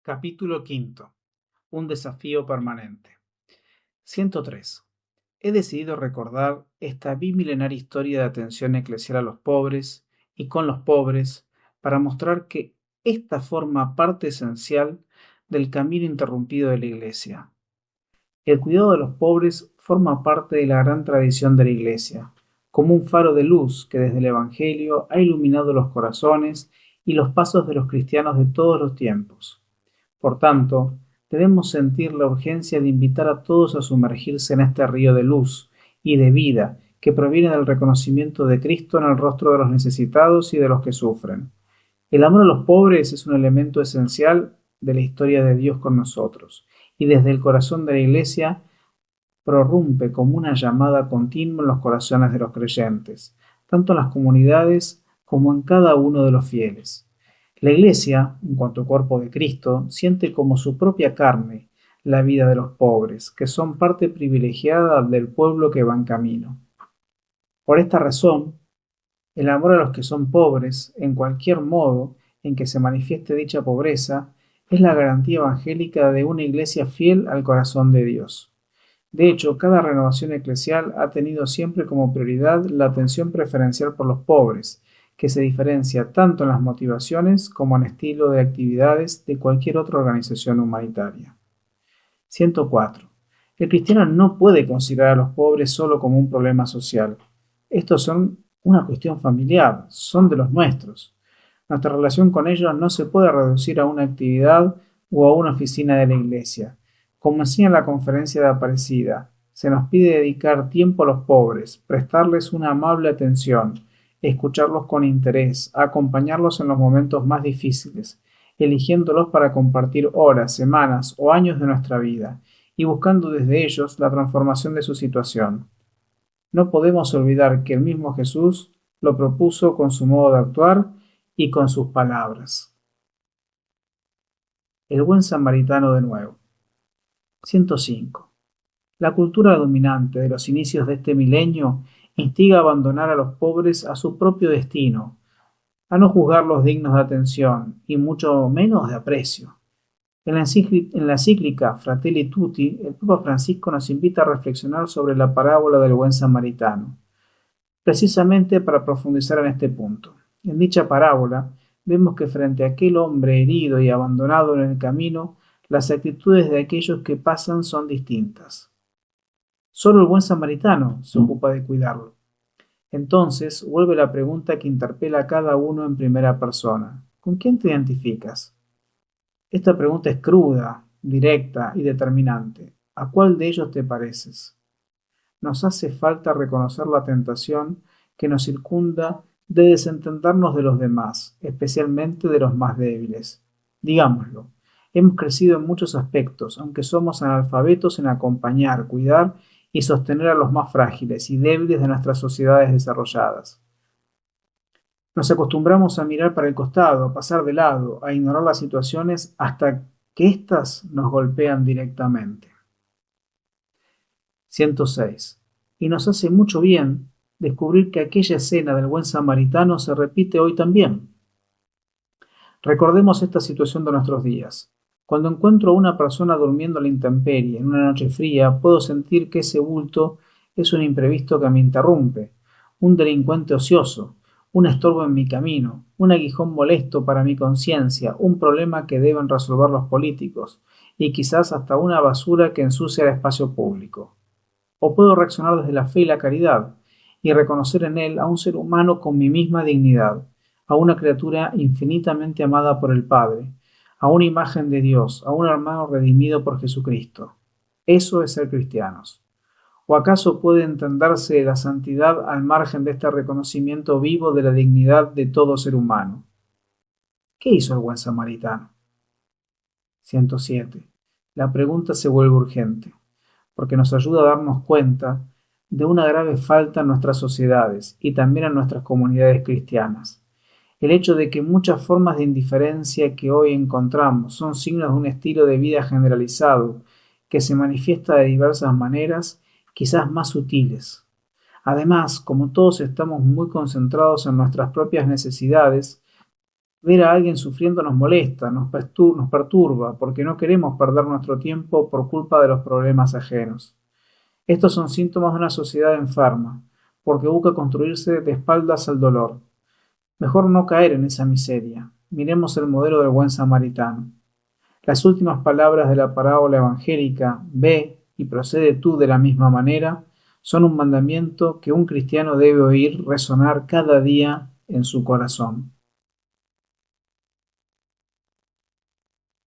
Capítulo quinto. Un desafío permanente. 103. He decidido recordar esta bimilenaria historia de atención eclesial a los pobres y con los pobres para mostrar que esta forma parte esencial del camino interrumpido de la Iglesia. El cuidado de los pobres forma parte de la gran tradición de la Iglesia, como un faro de luz que desde el Evangelio ha iluminado los corazones y los pasos de los cristianos de todos los tiempos. Por tanto, debemos sentir la urgencia de invitar a todos a sumergirse en este río de luz y de vida que proviene del reconocimiento de Cristo en el rostro de los necesitados y de los que sufren. El amor a los pobres es un elemento esencial de la historia de Dios con nosotros, y desde el corazón de la Iglesia prorrumpe como una llamada continua en los corazones de los creyentes, tanto en las comunidades como en cada uno de los fieles. La Iglesia, en cuanto cuerpo de Cristo, siente como su propia carne la vida de los pobres, que son parte privilegiada del pueblo que va en camino. Por esta razón, el amor a los que son pobres, en cualquier modo en que se manifieste dicha pobreza, es la garantía evangélica de una Iglesia fiel al corazón de Dios. De hecho, cada renovación eclesial ha tenido siempre como prioridad la atención preferencial por los pobres, que se diferencia tanto en las motivaciones como en estilo de actividades de cualquier otra organización humanitaria. 104. El cristiano no puede considerar a los pobres solo como un problema social. Estos son una cuestión familiar, son de los nuestros. Nuestra relación con ellos no se puede reducir a una actividad o a una oficina de la Iglesia. Como enseña la conferencia de Aparecida, se nos pide dedicar tiempo a los pobres, prestarles una amable atención, escucharlos con interés, acompañarlos en los momentos más difíciles, eligiéndolos para compartir horas, semanas o años de nuestra vida, y buscando desde ellos la transformación de su situación. No podemos olvidar que el mismo Jesús lo propuso con su modo de actuar y con sus palabras. El buen samaritano de nuevo. 105. La cultura dominante de los inicios de este milenio instiga a abandonar a los pobres a su propio destino, a no juzgarlos dignos de atención y mucho menos de aprecio. En la encíclica Fratelli Tutti, el Papa Francisco nos invita a reflexionar sobre la parábola del buen samaritano, precisamente para profundizar en este punto. En dicha parábola, vemos que frente a aquel hombre herido y abandonado en el camino, las actitudes de aquellos que pasan son distintas. Solo el buen samaritano se ocupa de cuidarlo. Entonces vuelve la pregunta que interpela a cada uno en primera persona. ¿Con quién te identificas? Esta pregunta es cruda, directa y determinante. ¿A cuál de ellos te pareces? Nos hace falta reconocer la tentación que nos circunda de desentendernos de los demás, especialmente de los más débiles. Digámoslo, hemos crecido en muchos aspectos, aunque somos analfabetos en acompañar, cuidar y sostener a los más frágiles y débiles de nuestras sociedades desarrolladas. Nos acostumbramos a mirar para el costado, a pasar de lado, a ignorar las situaciones hasta que éstas nos golpean directamente. 106. Y nos hace mucho bien descubrir que aquella escena del buen samaritano se repite hoy también. Recordemos esta situación de nuestros días. Cuando encuentro a una persona durmiendo a la intemperie en una noche fría, puedo sentir que ese bulto es un imprevisto que me interrumpe, un delincuente ocioso, un estorbo en mi camino, un aguijón molesto para mi conciencia, un problema que deben resolver los políticos, y quizás hasta una basura que ensucia el espacio público. O puedo reaccionar desde la fe y la caridad, y reconocer en él a un ser humano con mi misma dignidad, a una criatura infinitamente amada por el Padre, a una imagen de Dios, a un hermano redimido por Jesucristo. Eso es ser cristianos. ¿O acaso puede entenderse la santidad al margen de este reconocimiento vivo de la dignidad de todo ser humano? ¿Qué hizo el buen samaritano? 107. La pregunta se vuelve urgente, porque nos ayuda a darnos cuenta de una grave falta en nuestras sociedades y también en nuestras comunidades cristianas. El hecho de que muchas formas de indiferencia que hoy encontramos son signos de un estilo de vida generalizado que se manifiesta de diversas maneras, quizás más sutiles. Además, como todos estamos muy concentrados en nuestras propias necesidades, Ver a alguien sufriendo nos molesta, nos perturba, porque no queremos perder nuestro tiempo por culpa de los problemas ajenos. Estos son síntomas de una sociedad enferma, porque busca construirse de espaldas al dolor. Mejor no caer en esa miseria. Miremos el modelo del buen samaritano. Las últimas palabras de la parábola evangélica, ve y procede tú de la misma manera, son un mandamiento que un cristiano debe oír resonar cada día en su corazón.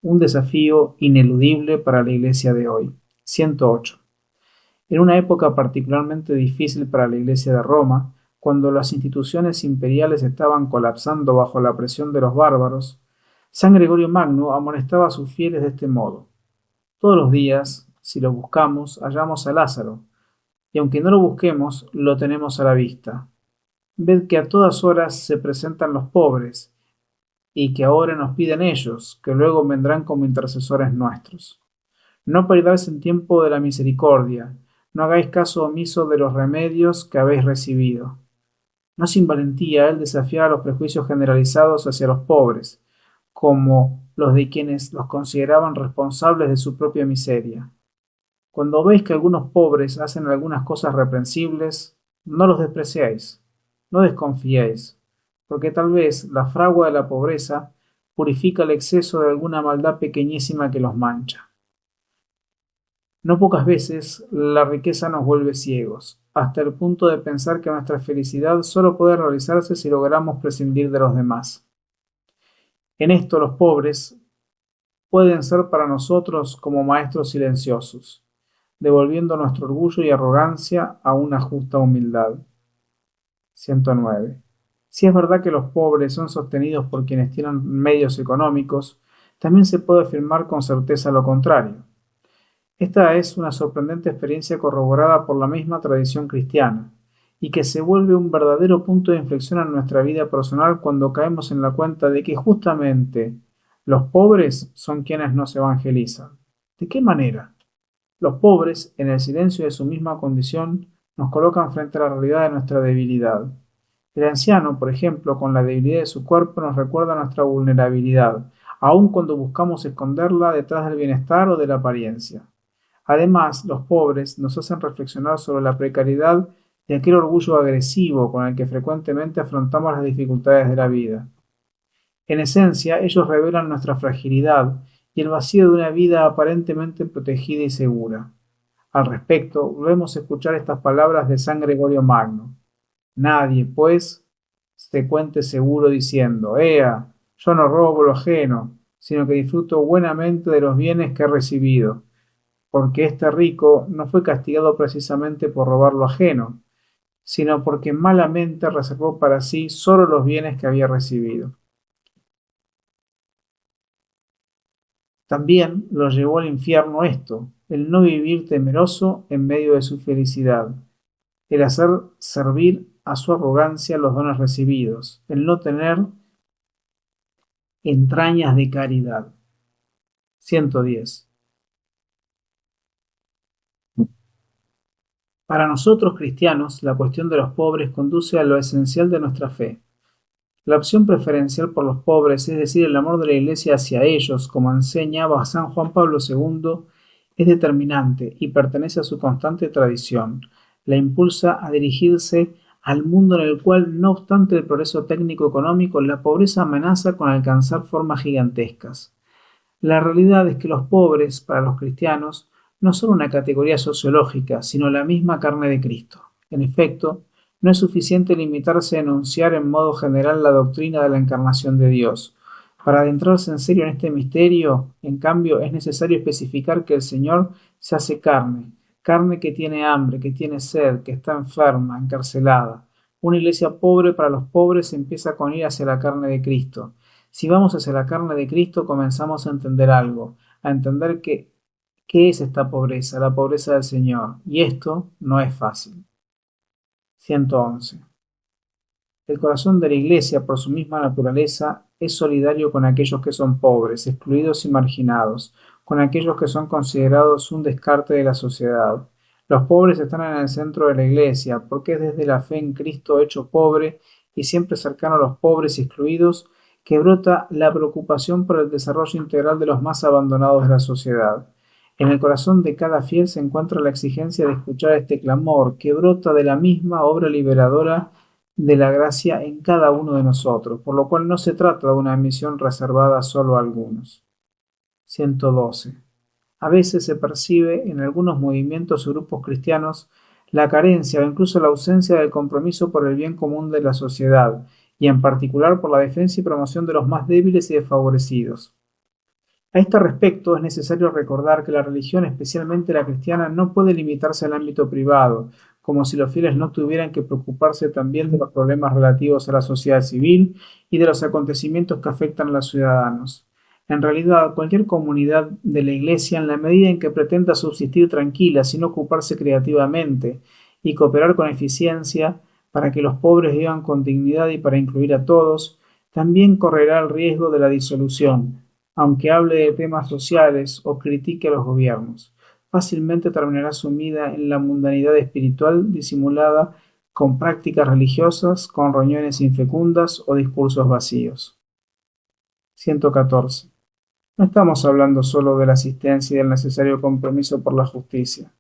Un desafío ineludible para la Iglesia de hoy. 108. En una época particularmente difícil para la Iglesia de Roma, cuando las instituciones imperiales estaban colapsando bajo la presión de los bárbaros, San Gregorio Magno amonestaba a sus fieles de este modo: todos los días, si lo buscamos, hallamos a Lázaro, y aunque no lo busquemos, lo tenemos a la vista. Ved que a todas horas se presentan los pobres, y que ahora nos piden ellos, que luego vendrán como intercesores nuestros. No perdáis el tiempo de la misericordia, no hagáis caso omiso de los remedios que habéis recibido. No sin valentía él desafiaba los prejuicios generalizados hacia los pobres, como los de quienes los consideraban responsables de su propia miseria. Cuando veis que algunos pobres hacen algunas cosas reprensibles, no los despreciáis, no desconfiéis, porque tal vez la fragua de la pobreza purifica el exceso de alguna maldad pequeñísima que los mancha. No pocas veces la riqueza nos vuelve ciegos, hasta el punto de pensar que nuestra felicidad solo puede realizarse si logramos prescindir de los demás. En esto los pobres pueden ser para nosotros como maestros silenciosos, devolviendo nuestro orgullo y arrogancia a una justa humildad. 109. Si es verdad que los pobres son sostenidos por quienes tienen medios económicos, también se puede afirmar con certeza lo contrario. Esta es una sorprendente experiencia corroborada por la misma tradición cristiana, y que se vuelve un verdadero punto de inflexión en nuestra vida personal cuando caemos en la cuenta de que justamente los pobres son quienes nos evangelizan. ¿De qué manera? Los pobres, en el silencio de su misma condición, nos colocan frente a la realidad de nuestra debilidad. El anciano, por ejemplo, con la debilidad de su cuerpo, nos recuerda nuestra vulnerabilidad, aun cuando buscamos esconderla detrás del bienestar o de la apariencia. Además, los pobres nos hacen reflexionar sobre la precariedad de aquel orgullo agresivo con el que frecuentemente afrontamos las dificultades de la vida. En esencia, ellos revelan nuestra fragilidad y el vacío de una vida aparentemente protegida y segura. Al respecto, volvemos a escuchar estas palabras de San Gregorio Magno: nadie, pues, se cuente seguro diciendo: ea, yo no robo lo ajeno, sino que disfruto buenamente de los bienes que he recibido, porque este rico no fue castigado precisamente por robar lo ajeno, sino porque malamente reservó para sí sólo los bienes que había recibido. También lo llevó al infierno esto, el no vivir temeroso en medio de su felicidad, el hacer servir a su arrogancia los dones recibidos, el no tener entrañas de caridad. 110. Para nosotros cristianos, la cuestión de los pobres conduce a lo esencial de nuestra fe. La opción preferencial por los pobres, es decir, el amor de la Iglesia hacia ellos, como enseñaba San Juan Pablo II, es determinante y pertenece a su constante tradición. La impulsa a dirigirse al mundo en el cual, no obstante el progreso técnico-económico, la pobreza amenaza con alcanzar formas gigantescas. La realidad es que los pobres, para los cristianos, no son una categoría sociológica, sino la misma carne de Cristo. En efecto, no es suficiente limitarse a enunciar en modo general la doctrina de la encarnación de Dios. Para adentrarse en serio en este misterio, en cambio, es necesario especificar que el Señor se hace carne, carne que tiene hambre, que tiene sed, que está enferma, encarcelada. Una iglesia pobre para los pobres empieza con ir hacia la carne de Cristo. Si vamos hacia la carne de Cristo, comenzamos a entender algo, a entender qué es esta pobreza, la pobreza del Señor. Y esto no es fácil. 111. El corazón de la Iglesia, por su misma naturaleza, es solidario con aquellos que son pobres, excluidos y marginados, con aquellos que son considerados un descarte de la sociedad. Los pobres están en el centro de la Iglesia, porque es desde la fe en Cristo hecho pobre y siempre cercano a los pobres y excluidos que brota la preocupación por el desarrollo integral de los más abandonados de la sociedad. En el corazón de cada fiel se encuentra la exigencia de escuchar este clamor que brota de la misma obra liberadora de la gracia en cada uno de nosotros, por lo cual no se trata de una misión reservada solo a algunos. 112. A veces se percibe en algunos movimientos o grupos cristianos la carencia o incluso la ausencia del compromiso por el bien común de la sociedad, y en particular por la defensa y promoción de los más débiles y desfavorecidos. A este respecto, es necesario recordar que la religión, especialmente la cristiana, no puede limitarse al ámbito privado, como si los fieles no tuvieran que preocuparse también de los problemas relativos a la sociedad civil y de los acontecimientos que afectan a los ciudadanos. En realidad, cualquier comunidad de la Iglesia, en la medida en que pretenda subsistir tranquila sin ocuparse creativamente y cooperar con eficiencia para que los pobres vivan con dignidad y para incluir a todos, también correrá el riesgo de la disolución, aunque hable de temas sociales o critique a los gobiernos. Fácilmente terminará sumida en la mundanidad espiritual disimulada con prácticas religiosas, con reuniones infecundas o discursos vacíos. 114. No estamos hablando solo de la asistencia y del necesario compromiso por la justicia.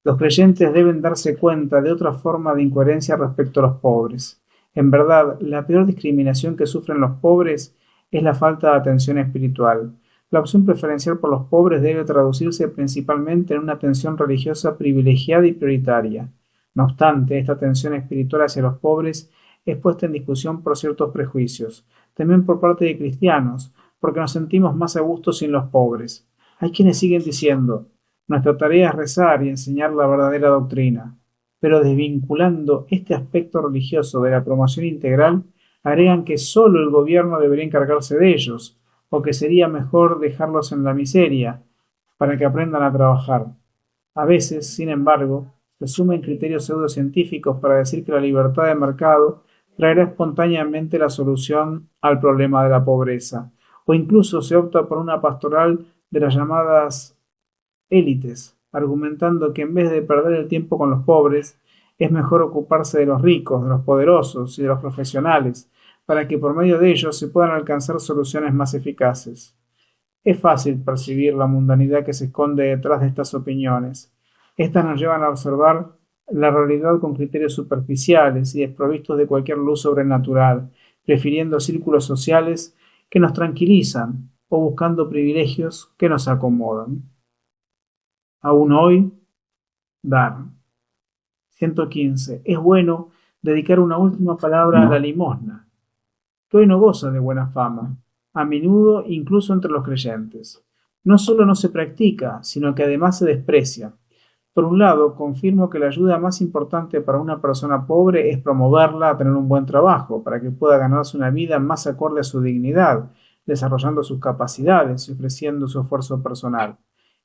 Los creyentes deben darse cuenta de otra forma de incoherencia respecto a los pobres. En verdad, la peor discriminación que sufren los pobres es la falta de atención espiritual. La opción preferencial por los pobres debe traducirse principalmente en una atención religiosa privilegiada y prioritaria. No obstante, esta atención espiritual hacia los pobres es puesta en discusión por ciertos prejuicios, también por parte de cristianos, porque nos sentimos más a gusto sin los pobres. Hay quienes siguen diciendo: nuestra tarea es rezar y enseñar la verdadera doctrina, pero desvinculando este aspecto religioso de la promoción integral, agregan que sólo el gobierno debería encargarse de ellos, o que sería mejor dejarlos en la miseria, para que aprendan a trabajar. A veces, sin embargo, se asumen criterios pseudocientíficos para decir que la libertad de mercado traerá espontáneamente la solución al problema de la pobreza, o incluso se opta por una pastoral de las llamadas élites, argumentando que en vez de perder el tiempo con los pobres, es mejor ocuparse de los ricos, de los poderosos y de los profesionales, para que por medio de ellos se puedan alcanzar soluciones más eficaces. Es fácil percibir la mundanidad que se esconde detrás de estas opiniones. Estas nos llevan a observar la realidad con criterios superficiales y desprovistos de cualquier luz sobrenatural, prefiriendo círculos sociales que nos tranquilizan o buscando privilegios que nos acomodan. Aún hoy, dar. 115. Es bueno dedicar una última palabra a la limosna, que hoy no goza de buena fama, a menudo incluso entre los creyentes. No solo no se practica, sino que además se desprecia. Por un lado, confirmo que la ayuda más importante para una persona pobre es promoverla a tener un buen trabajo, para que pueda ganarse una vida más acorde a su dignidad, desarrollando sus capacidades y ofreciendo su esfuerzo personal.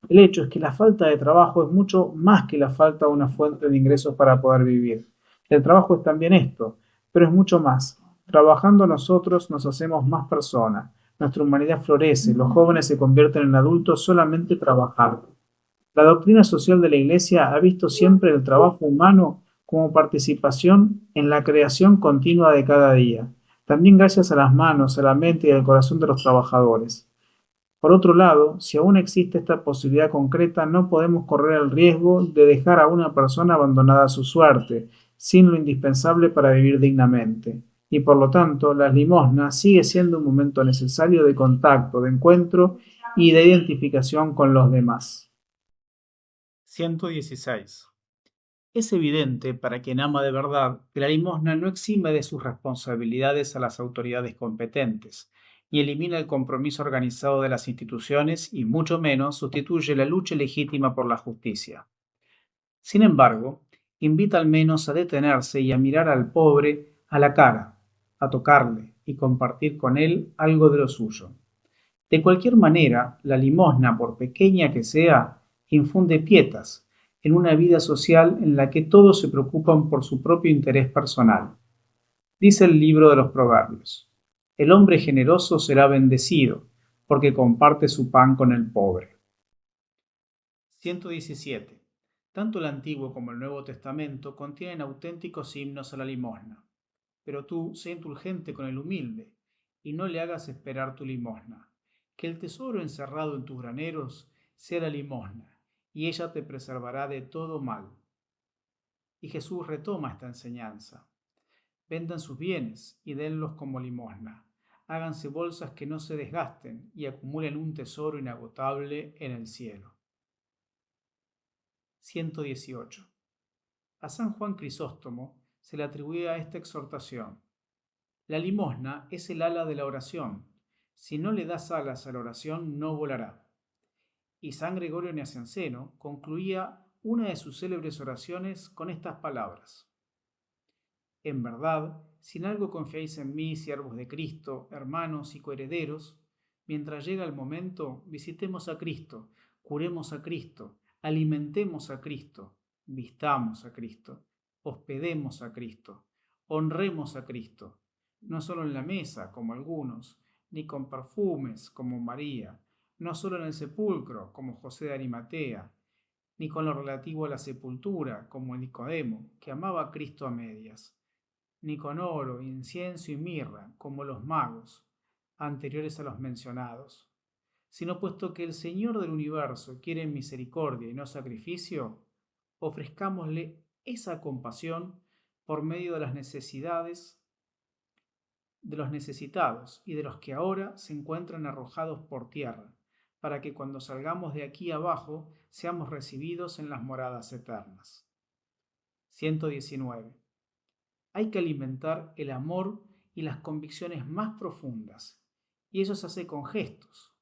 El hecho es que la falta de trabajo es mucho más que la falta de una fuente de ingresos para poder vivir. El trabajo es también esto, pero es mucho más. Trabajando nosotros nos hacemos más personas, nuestra humanidad florece, los jóvenes se convierten en adultos solamente trabajando. La doctrina social de la Iglesia ha visto siempre el trabajo humano como participación en la creación continua de cada día, también gracias a las manos, a la mente y al corazón de los trabajadores. Por otro lado, si aún existe esta posibilidad concreta, no podemos correr el riesgo de dejar a una persona abandonada a su suerte, sin lo indispensable para vivir dignamente. Y por lo tanto, la limosna sigue siendo un momento necesario de contacto, de encuentro y de identificación con los demás. 116. Es evidente para quien ama de verdad que la limosna no exime de sus responsabilidades a las autoridades competentes, ni elimina el compromiso organizado de las instituciones y mucho menos sustituye la lucha legítima por la justicia. Sin embargo, invita al menos a detenerse y a mirar al pobre a la cara, a tocarle y compartir con él algo de lo suyo. De cualquier manera, la limosna, por pequeña que sea, infunde pietas en una vida social en la que todos se preocupan por su propio interés personal. Dice el libro de los Proverbios: el hombre generoso será bendecido, porque comparte su pan con el pobre. 117. Tanto el Antiguo como el Nuevo Testamento contienen auténticos himnos a la limosna. Pero tú, sé indulgente con el humilde, y no le hagas esperar tu limosna. Que el tesoro encerrado en tus graneros sea la limosna, y ella te preservará de todo mal. Y Jesús retoma esta enseñanza. Vendan sus bienes y denlos como limosna. Háganse bolsas que no se desgasten y acumulen un tesoro inagotable en el cielo. 118. A San Juan Crisóstomo se le atribuía esta exhortación. La limosna es el ala de la oración. Si no le das alas a la oración, no volará. Y San Gregorio Nacianceno concluía una de sus célebres oraciones con estas palabras. En verdad, si en algo confiáis en mí, siervos de Cristo, hermanos y coherederos, mientras llega el momento, visitemos a Cristo, curemos a Cristo, alimentemos a Cristo, vistamos a Cristo, hospedemos a Cristo, honremos a Cristo, no solo en la mesa, como algunos, ni con perfumes, como María, no solo en el sepulcro, como José de Arimatea, ni con lo relativo a la sepultura, como Nicodemo, que amaba a Cristo a medias, ni con oro, incienso y mirra, como los magos, anteriores a los mencionados, sino puesto que el Señor del universo quiere misericordia y no sacrificio, ofrezcámosle esa compasión por medio de las necesidades de los necesitados y de los que ahora se encuentran arrojados por tierra, para que cuando salgamos de aquí abajo seamos recibidos en las moradas eternas. 119. Hay que alimentar el amor y las convicciones más profundas, y eso se hace con gestos.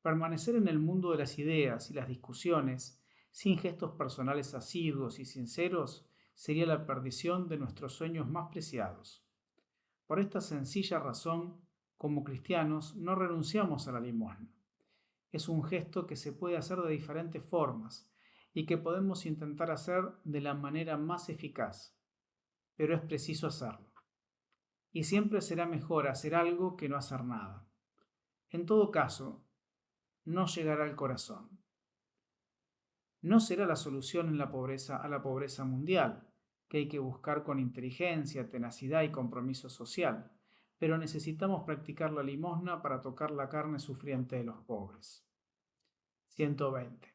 Permanecer en el mundo de las ideas y las discusiones, sin gestos personales asiduos y sinceros, sería la perdición de nuestros sueños más preciados. Por esta sencilla razón, como cristianos, no renunciamos a la limosna. Es un gesto que se puede hacer de diferentes formas y que podemos intentar hacer de la manera más eficaz, pero es preciso hacerlo. Y siempre será mejor hacer algo que no hacer nada. En todo caso, no llegará al corazón. No será la solución en a la pobreza mundial, que hay que buscar con inteligencia, tenacidad y compromiso social, pero necesitamos practicar la limosna para tocar la carne sufriente de los pobres. 120.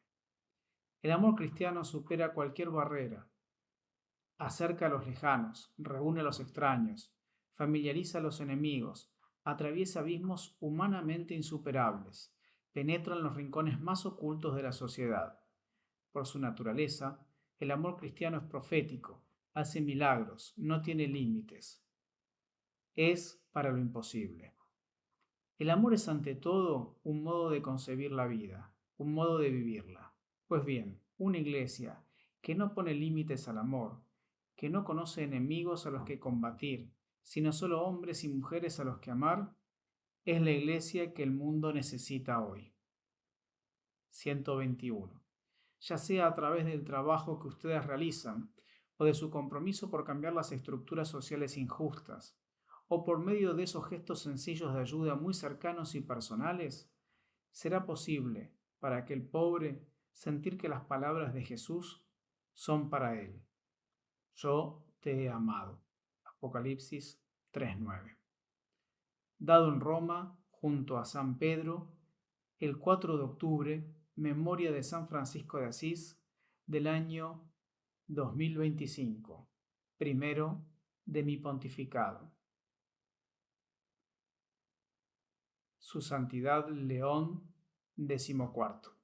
El amor cristiano supera cualquier barrera, acerca a los lejanos, reúne a los extraños, familiariza a los enemigos, atraviesa abismos humanamente insuperables, penetra en los rincones más ocultos de la sociedad. Por su naturaleza, el amor cristiano es profético, hace milagros, no tiene límites. Es para lo imposible. El amor es ante todo un modo de concebir la vida, un modo de vivirla. Pues bien, una iglesia que no pone límites al amor, que no conoce enemigos a los que combatir, sino solo hombres y mujeres a los que amar, es la iglesia que el mundo necesita hoy. 121. Ya sea a través del trabajo que ustedes realizan o de su compromiso por cambiar las estructuras sociales injustas, o por medio de esos gestos sencillos de ayuda muy cercanos y personales, será posible para aquel pobre sentir que las palabras de Jesús son para él. Yo te he amado. Apocalipsis 3:9. Dado en Roma, junto a San Pedro, el 4 de octubre, memoria de San Francisco de Asís, del año 2025, primero de mi pontificado. Su Santidad León XIV.